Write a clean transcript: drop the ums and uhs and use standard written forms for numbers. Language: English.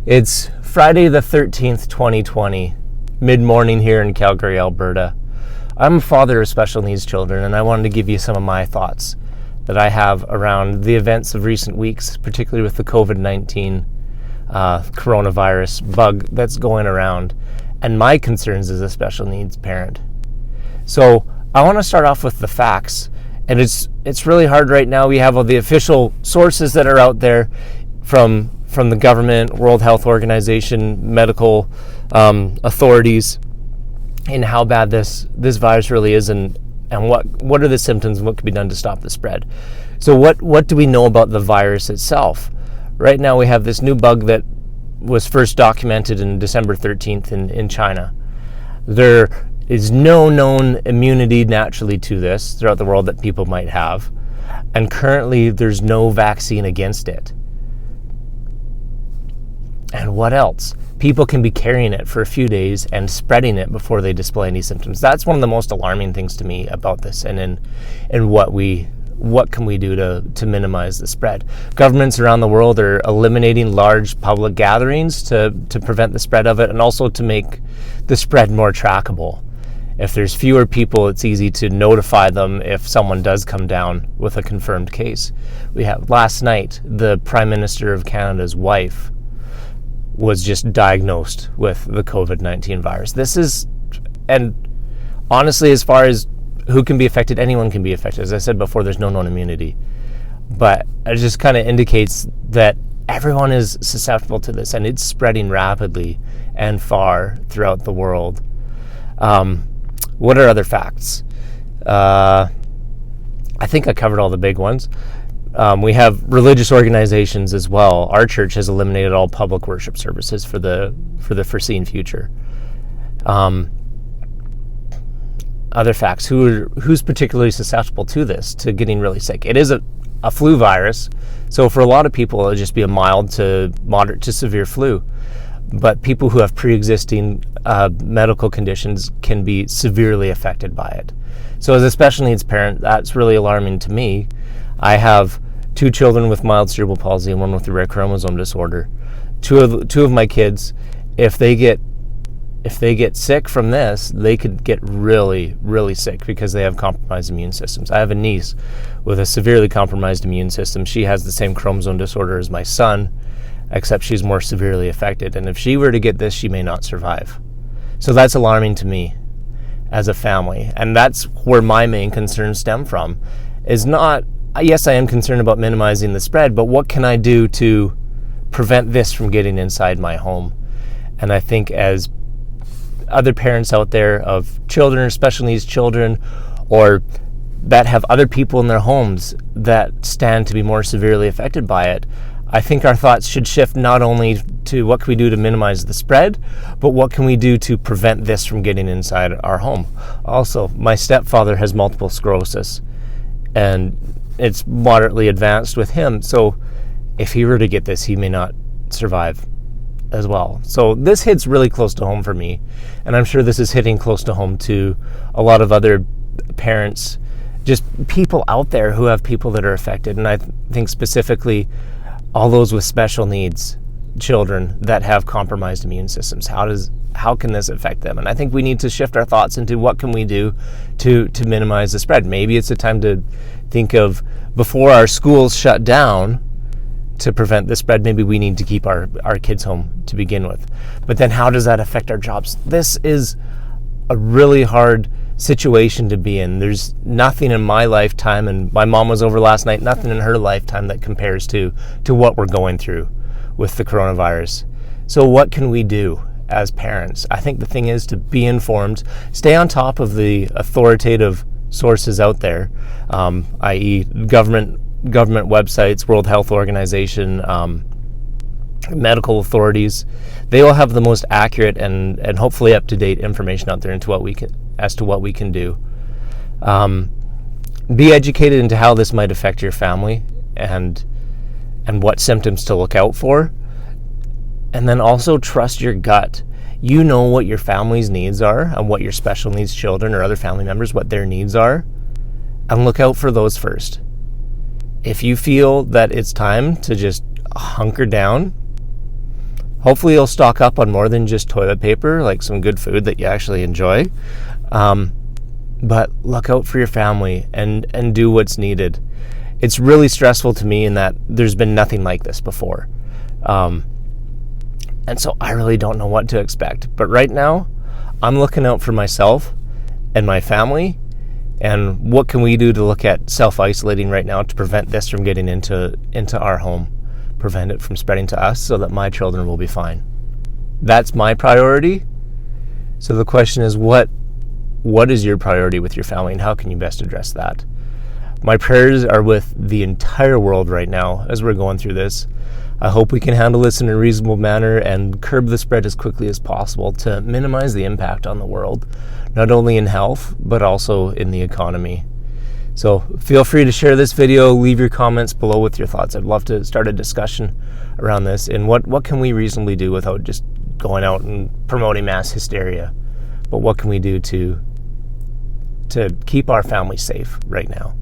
It's Friday the 13th, 2020, mid-morning here in Calgary, Alberta. I'm a father of special needs children, and I wanted to give you some of my thoughts that I have around the events of recent weeks, particularly with the COVID-19 coronavirus bug that's going around, and my concerns as a special needs parent. So I want to start off with the facts, and it's really hard right now. We have all the official sources that are out there from the government, World Health Organization, medical authorities, in how bad this virus really is, and what are the symptoms and what can be done to stop the spread. So what do we know about the virus itself? Right now we have this new bug that was first documented in December 13th in China. There is no known immunity naturally to this throughout the world that people might have, and currently there's no vaccine against it. And what else? People can be carrying it for a few days and spreading it before they display any symptoms. That's one of the most alarming things to me about this, and what can we do to minimize the spread. Governments around the world are eliminating large public gatherings to prevent the spread of it, and also to make the spread more trackable. If there's fewer people, it's easy to notify them if someone does come down with a confirmed case. We have last night, the Prime Minister of Canada's wife was just diagnosed with the COVID-19 virus. This is, and honestly, as far as who can be affected, anyone can be affected. As I said before, there's no known immunity. But it just kind of indicates that everyone is susceptible to this, and it's spreading rapidly and far throughout the world. What are other facts? I think I covered all the big ones. We have religious organizations as well. Our church has eliminated all public worship services for the foreseen future. Other facts: who's particularly susceptible to this, to getting really sick? It is a flu virus, so for a lot of people it'll just be a mild to moderate to severe flu. But people who have pre-existing medical conditions can be severely affected by it. So as a special needs parent, that's really alarming to me. I have 2 children with mild cerebral palsy and one with a rare chromosome disorder. Two of my kids, if they get sick from this, they could get really, really sick because they have compromised immune systems. I have a niece with a severely compromised immune system. She has the same chromosome disorder as my son, except she's more severely affected. And if she were to get this, she may not survive. So that's alarming to me as a family. And that's where my main concerns stem from, is not, yes, I am concerned about minimizing the spread, but what can I do to prevent this from getting inside my home? And I think as other parents out there of children or special needs children, or that have other people in their homes that stand to be more severely affected by it, I think our thoughts should shift not only to what can we do to minimize the spread, but what can we do to prevent this from getting inside our home. Also, my stepfather has multiple sclerosis, and it's moderately advanced with him. So if he were to get this, he may not survive as well. So this hits really close to home for me, and I'm sure this is hitting close to home to a lot of other parents, just people out there who have people that are affected. And I think specifically all those with special needs children that have compromised immune systems. How can this affect them? And I think we need to shift our thoughts into what can we do to minimize the spread. Maybe it's a time to think of, before our schools shut down to prevent the spread, maybe we need to keep our kids home to begin with. But then how does that affect our jobs? This is a really hard situation to be in. There's nothing in my lifetime, and my mom was over last night, nothing in her lifetime that compares to what we're going through with the coronavirus. So what can we do as parents? I think the thing is to be informed, stay on top of the authoritative sources out there, i.e. government websites, World Health Organization, medical authorities. They will have the most accurate and hopefully up-to-date information out there as to what we can do. Be educated into how this might affect your family and what symptoms to look out for. And then also trust your gut. You know what your family's needs are and what your special needs children or other family members, what their needs are, and look out for those first. If you feel that it's time to just hunker down, Hopefully you'll stock up on more than just toilet paper, like some good food that you actually enjoy. But look out for your family and do what's needed. It's really stressful to me in that there's been nothing like this before. And so I really don't know what to expect. But right now, I'm looking out for myself and my family. And what can we do to look at self-isolating right now to prevent this from getting into our home, prevent it from spreading to us so that my children will be fine. That's my priority. So the question is, what is your priority with your family, and how can you best address that? My prayers are with the entire world right now as we're going through this. I hope we can handle this in a reasonable manner and curb the spread as quickly as possible to minimize the impact on the world, not only in health, but also in the economy. So feel free to share this video, leave your comments below with your thoughts. I'd love to start a discussion around this and what can we reasonably do without just going out and promoting mass hysteria. But what can we do to keep our families safe right now?